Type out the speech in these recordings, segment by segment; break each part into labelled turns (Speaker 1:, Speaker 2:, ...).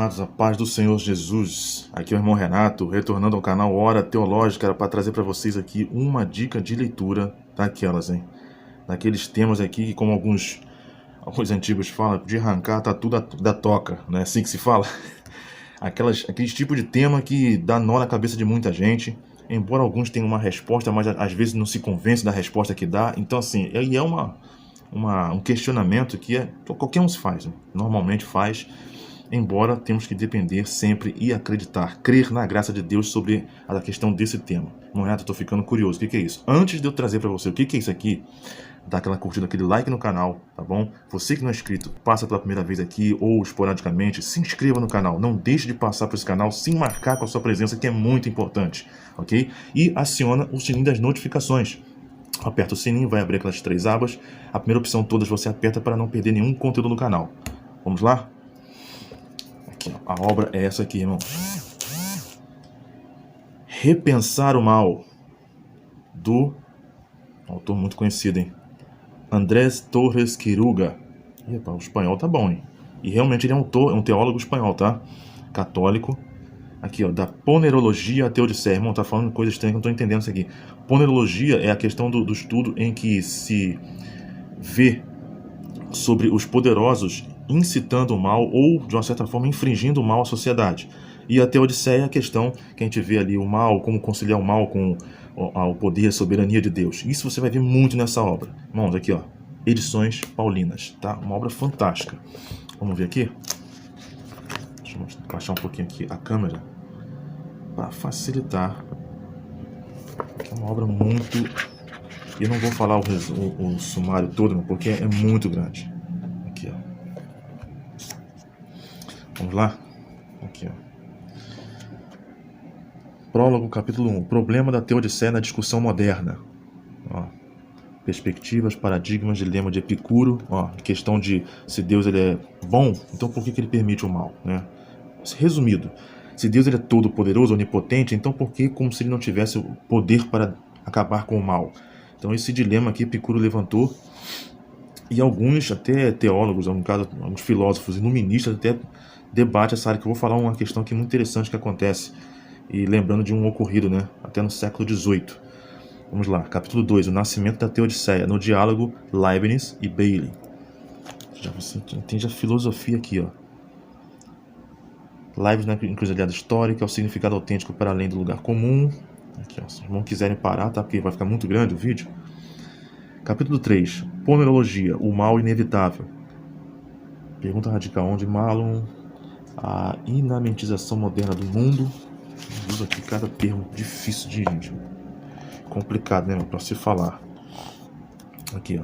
Speaker 1: amados, a paz do Senhor Jesus. Aqui é o irmão Renato, retornando ao canal Hora Teológica para trazer para vocês aqui uma dica de leitura daquelas, hein? Daqueles temas aqui que, como alguns antigos falam, de arrancar tá tudo da toca, não é assim que se fala? Aqueles tipos de tema que dá nó na cabeça de muita gente, embora alguns tenham uma resposta, mas às vezes não se convence da resposta que dá. Então, assim, aí é um questionamento que qualquer um se faz, né? Normalmente faz, embora temos que depender sempre e acreditar, crer na graça de Deus sobre a questão desse tema. Renato, eu tô ficando curioso, o que é isso? Antes de eu trazer para você o que é isso aqui, dá aquela curtida, aquele like no canal, tá bom? Você que não é inscrito, passa pela primeira vez aqui ou esporadicamente, se inscreva no canal, não deixe de passar por esse canal sem marcar com a sua presença, que é muito importante, ok? E aciona o sininho das notificações. Aperta o sininho, vai abrir aquelas 3 abas. A primeira opção todas você aperta para não perder nenhum conteúdo do canal. Vamos lá? Aqui, ó, a obra é essa aqui, irmão. Repensar o Mal, do autor muito conhecido, hein? Andrés Torres Quiroga. Epa, o espanhol tá bom, hein? E realmente ele é um teólogo espanhol, tá? Católico. Aqui, ó, da ponerologia à teodiceia. Irmão, tá falando coisa estranha que eu não tô entendendo isso aqui. Ponerologia é a questão do estudo em que se vê sobre os poderosos incitando o mal ou, de uma certa forma, infringindo o mal à sociedade. E a teodiceia é a questão que a gente vê ali o mal, como conciliar o mal com o poder e a soberania de Deus. Isso você vai ver muito nessa obra. Irmãos, aqui, ó, Edições Paulinas, tá? Uma obra fantástica. Vamos ver aqui? Deixa eu baixar um pouquinho aqui a câmera para facilitar. É uma obra muito... Eu não vou falar o sumário todo, não, porque é muito grande. Aqui, ó. Vamos lá? Aqui, ó. Prólogo, capítulo 1. Problema da teodiceia na discussão moderna. Ó. Perspectivas, paradigmas, dilema de Epicuro. Ó. Questão de se Deus ele é bom, então por que ele permite o mal, né? Resumido, se Deus ele é todo poderoso, onipotente, então por que como se ele não tivesse o poder para acabar com o mal? Então esse dilema aqui Epicuro levantou, e alguns até teólogos, no caso, alguns filósofos iluministas até debatem essa área, que eu vou falar uma questão aqui muito interessante que acontece, e lembrando de um ocorrido, né, até no século XVIII. Vamos lá, capítulo 2, o nascimento da teodiceia, no diálogo Leibniz e Bailey. Já você entende a filosofia aqui, ó. Leibniz na encruzilhada histórica, o significado autêntico para além do lugar comum. Aqui, ó, se os irmãos quiserem parar, tá? Porque vai ficar muito grande o vídeo. Capítulo 3. Ponerologia, o mal inevitável. Pergunta radical, onde Malum, a inamentização moderna do mundo. Usa aqui cada termo difícil de complicado, né, para se falar. Aqui, ó.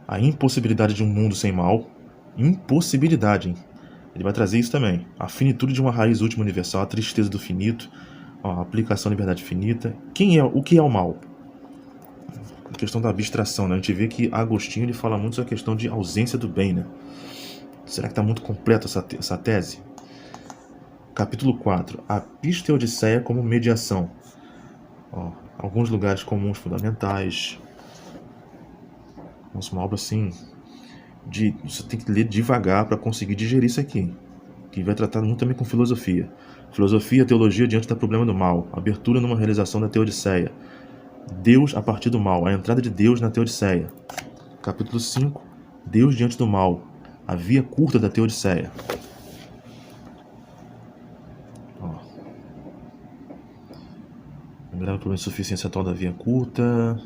Speaker 1: A impossibilidade de um mundo sem mal. Impossibilidade, hein? Ele vai trazer isso também. A finitude de uma raiz última universal, a tristeza do finito, a aplicação da liberdade finita. O que é o mal? A questão da abstração, né? A gente vê que Agostinho ele fala muito sobre a questão de ausência do bem, né? Será que está muito completa essa tese? Capítulo 4. A pisteodiceia como mediação. Ó, alguns lugares comuns fundamentais. Nossa, uma obra assim... Você tem que ler devagar para conseguir digerir isso aqui, que vai tratar muito também com filosofia. Filosofia, teologia diante do problema do mal, abertura numa realização da teodiceia, Deus a partir do mal, a entrada de Deus na teodiceia. Capítulo 5, Deus diante do mal, a via curta da teodiceia. Grave problema de suficiência atual da via curta,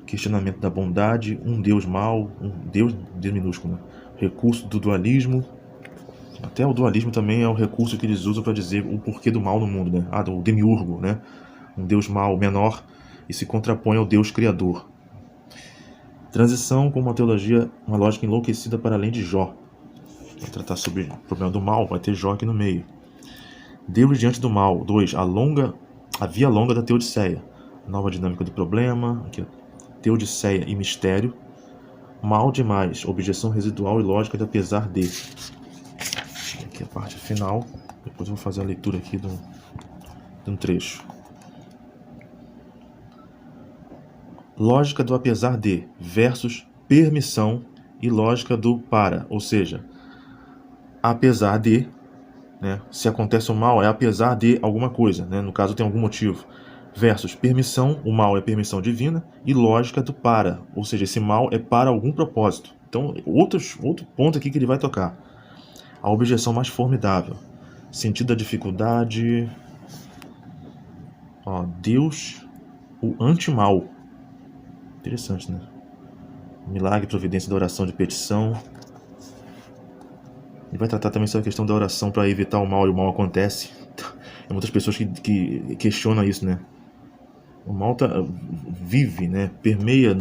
Speaker 1: questionamento da bondade, um Deus mau, um Deus minúsculo, né? Recurso do dualismo. Até o dualismo também é o recurso que eles usam para dizer o porquê do mal no mundo, né? Do demiurgo, né? Um Deus mau menor e se contrapõe ao Deus criador. Transição com uma teologia, uma lógica enlouquecida para além de Jó. Vai tratar sobre o problema do mal, vai ter Jó aqui no meio. Deus diante do mal. 2. A via longa da teodiceia. Nova dinâmica do problema. Aqui, teodiceia e mistério. Mal demais, objeção residual e lógica de apesar de. Aqui a parte final. Depois eu vou fazer a leitura aqui de um trecho. Lógica do apesar de versus permissão e lógica do para, ou seja, apesar de né? Se acontece o mal, é apesar de alguma coisa, né? No caso, tem algum motivo. Versus permissão, o mal é permissão divina, e lógica do para, ou seja, esse mal é para algum propósito. Então, outro ponto aqui que ele vai tocar. A objeção mais formidável. Sentido da dificuldade. Ó, Deus, o anti-mal. Interessante, né? Milagre, providência da oração de petição. Ele vai tratar também sobre a questão da oração para evitar o mal, e o mal acontece. Tem muitas pessoas que questionam isso, né? O mal vive, né? Permeia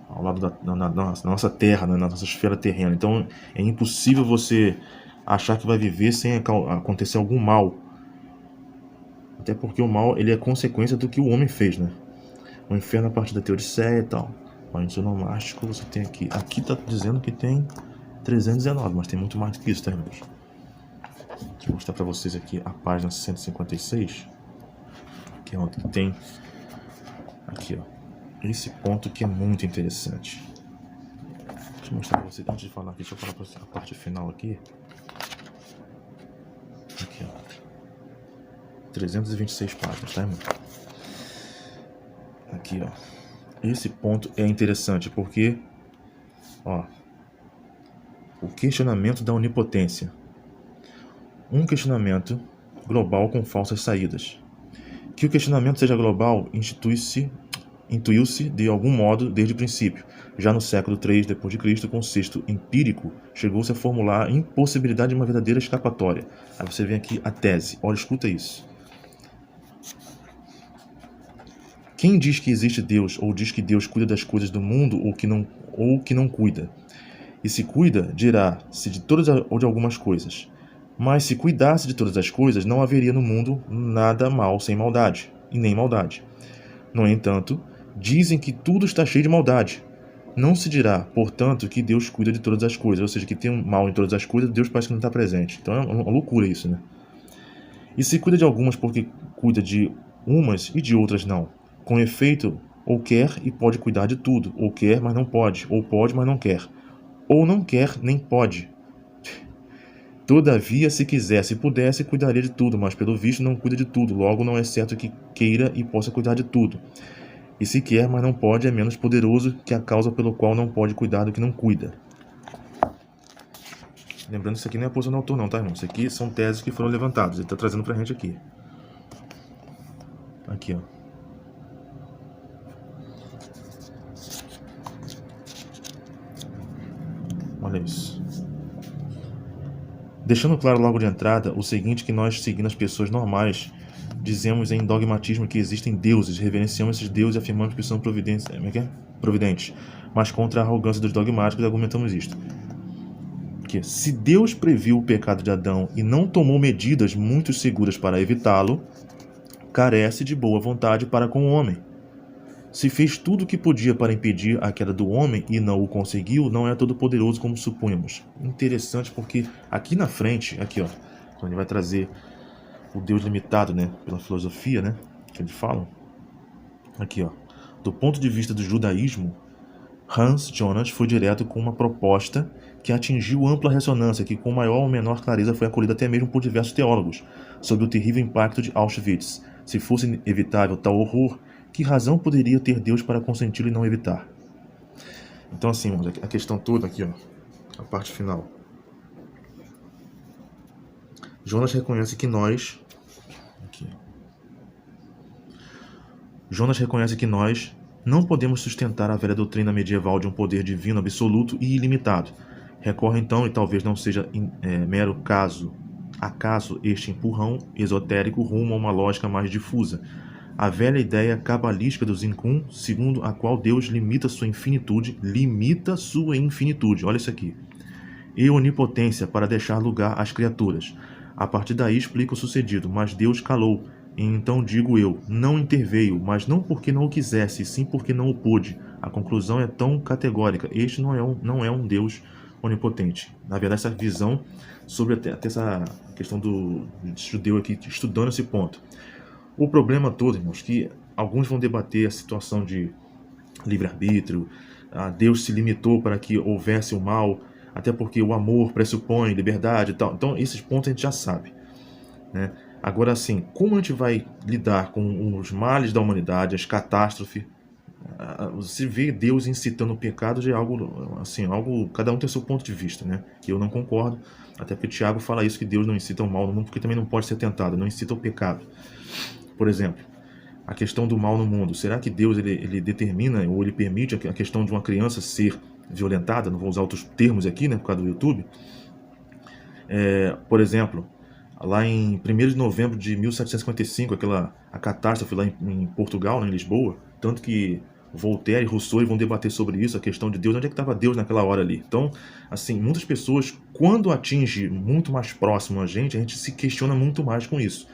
Speaker 1: ao lado na nossa terra, né? Na nossa esfera terrena. Então é impossível você achar que vai viver sem acontecer algum mal. Até porque o mal, ele é consequência do que o homem fez, né? O inferno a partir da Teodiceia e tal. Mas o nomástico você tem aqui. Aqui tá dizendo que tem 319, mas tem muito mais do que isso, tá, irmãos? Deixa eu mostrar para vocês aqui a página 156, que é onde tem aqui, ó, esse ponto que é muito interessante. Deixa eu mostrar para vocês, antes de falar aqui, deixa eu falar para vocês a parte final aqui. Aqui, ó, 326 páginas, tá, irmão? Aqui, ó, esse ponto é interessante porque, ó, o questionamento da onipotência. Um questionamento global com falsas saídas. Que o questionamento seja global intuiu-se de algum modo desde o princípio. Já no século III d.C., com o sexto empírico, chegou-se a formular a impossibilidade de uma verdadeira escapatória. Aí você vem aqui a tese. Olha, escuta isso. Quem diz que existe Deus, ou diz que Deus cuida das coisas do mundo, ou que não cuida? E se cuida, dirá-se de todas ou de algumas coisas. Mas se cuidasse de todas as coisas, não haveria no mundo nada mal sem maldade, e nem maldade. No entanto, dizem que tudo está cheio de maldade. Não se dirá, portanto, que Deus cuida de todas as coisas, ou seja, que tem um mal em todas as coisas, Deus parece que não está presente. Então é uma loucura isso, né? E se cuida de algumas porque cuida de umas e de outras não. Com efeito, ou quer e pode cuidar de tudo, ou quer, mas não pode, ou pode, mas não quer. Ou não quer, nem pode. Todavia, se quisesse e pudesse, cuidaria de tudo, mas pelo visto não cuida de tudo, logo não é certo que queira e possa cuidar de tudo. E se quer, mas não pode, é menos poderoso que a causa pelo qual não pode cuidar do que não cuida. Lembrando que isso aqui não é a posição do autor não, tá, irmão? Isso aqui são teses que foram levantadas, ele está trazendo pra gente aqui. Aqui, ó. Olha isso. Deixando claro logo de entrada o seguinte, que nós, seguindo as pessoas normais, dizemos em dogmatismo que existem deuses, reverenciamos esses deuses e afirmamos que são providentes. Mas contra a arrogância dos dogmáticos argumentamos isto. Que se Deus previu o pecado de Adão e não tomou medidas muito seguras para evitá-lo, carece de boa vontade para com o homem. Se fez tudo o que podia para impedir a queda do homem e não o conseguiu, não é todo poderoso como supunhamos. Interessante porque aqui na frente, aqui ó, quando ele vai trazer o Deus limitado, né, pela filosofia, né, que eles falam, aqui ó, do ponto de vista do judaísmo, Hans Jonas foi direto com uma proposta que atingiu ampla ressonância, que com maior ou menor clareza foi acolhida até mesmo por diversos teólogos, sobre o terrível impacto de Auschwitz. Se fosse evitável tal horror, que razão poderia ter Deus para consenti-lo e não evitar? Então assim, a questão toda aqui, ó, a parte final. Jonas reconhece que nós não podemos sustentar a velha doutrina medieval de um poder divino absoluto e ilimitado. Recorre então, e talvez não seja mero acaso este empurrão esotérico rumo a uma lógica mais difusa, a velha ideia cabalística do Zincum, segundo a qual Deus limita sua infinitude, olha isso aqui, e onipotência para deixar lugar às criaturas. A partir daí explica o sucedido, mas Deus calou, e então digo eu, não interveio, mas não porque não o quisesse, sim porque não o pôde. A conclusão é tão categórica, este não é um Deus onipotente. Na verdade, essa visão sobre até essa questão do judeu aqui, estudando esse ponto. O problema todo, irmãos, que alguns vão debater a situação de livre-arbítrio, Deus se limitou para que houvesse o mal. até porque o amor pressupõe liberdade e tal. Então, esses pontos a gente já sabe, né? Agora, assim, como a gente vai lidar com os males da humanidade, as catástrofes? Se vê Deus incitando o pecado já é algo, assim, algo, cada um tem o seu ponto de vista, né? Que eu não concordo, até porque Tiago fala isso, que Deus não incita o mal no mundo, porque também não pode ser tentado, não incita o pecado. Por exemplo, a questão do mal no mundo. Será que Deus ele determina ou ele permite a questão de uma criança ser violentada? Não vou usar outros termos aqui, né, por causa do YouTube. Por exemplo, lá em 1º de novembro de 1755, a catástrofe lá em Portugal, né, em Lisboa, tanto que Voltaire e Rousseau vão debater sobre isso, a questão de Deus, onde é que estava Deus naquela hora ali. Então, assim, muitas pessoas, quando atinge muito mais próximo a gente se questiona muito mais com isso.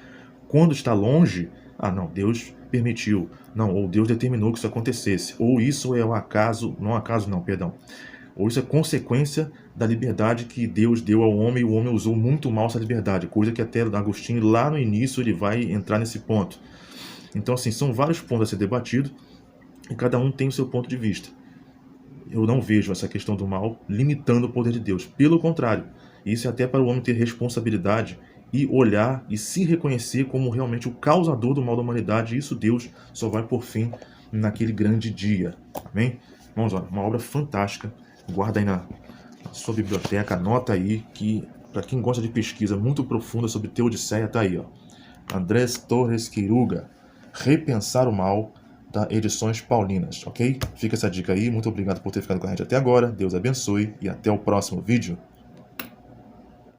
Speaker 1: Quando está longe, não, Deus permitiu, não, ou Deus determinou que isso acontecesse, ou isso é o acaso, não, perdão, ou isso é consequência da liberdade que Deus deu ao homem, e o homem usou muito mal essa liberdade, coisa que até Agostinho lá no início ele vai entrar nesse ponto. Então, assim, são vários pontos a ser debatidos e cada um tem o seu ponto de vista. Eu não vejo essa questão do mal limitando o poder de Deus, pelo contrário, isso é até para o homem ter responsabilidade e olhar e se reconhecer como realmente o causador do mal da humanidade, e isso Deus só vai por fim naquele grande dia. Amém? Vamos lá, uma obra fantástica, guarda aí na sua biblioteca, anota aí, que para quem gosta de pesquisa muito profunda sobre Teodiceia, tá aí, ó. Andrés Torres Quiruga, Repensar o Mal, da Edições Paulinas, ok? Fica essa dica aí, muito obrigado por ter ficado com a gente até agora, Deus abençoe e até o próximo vídeo.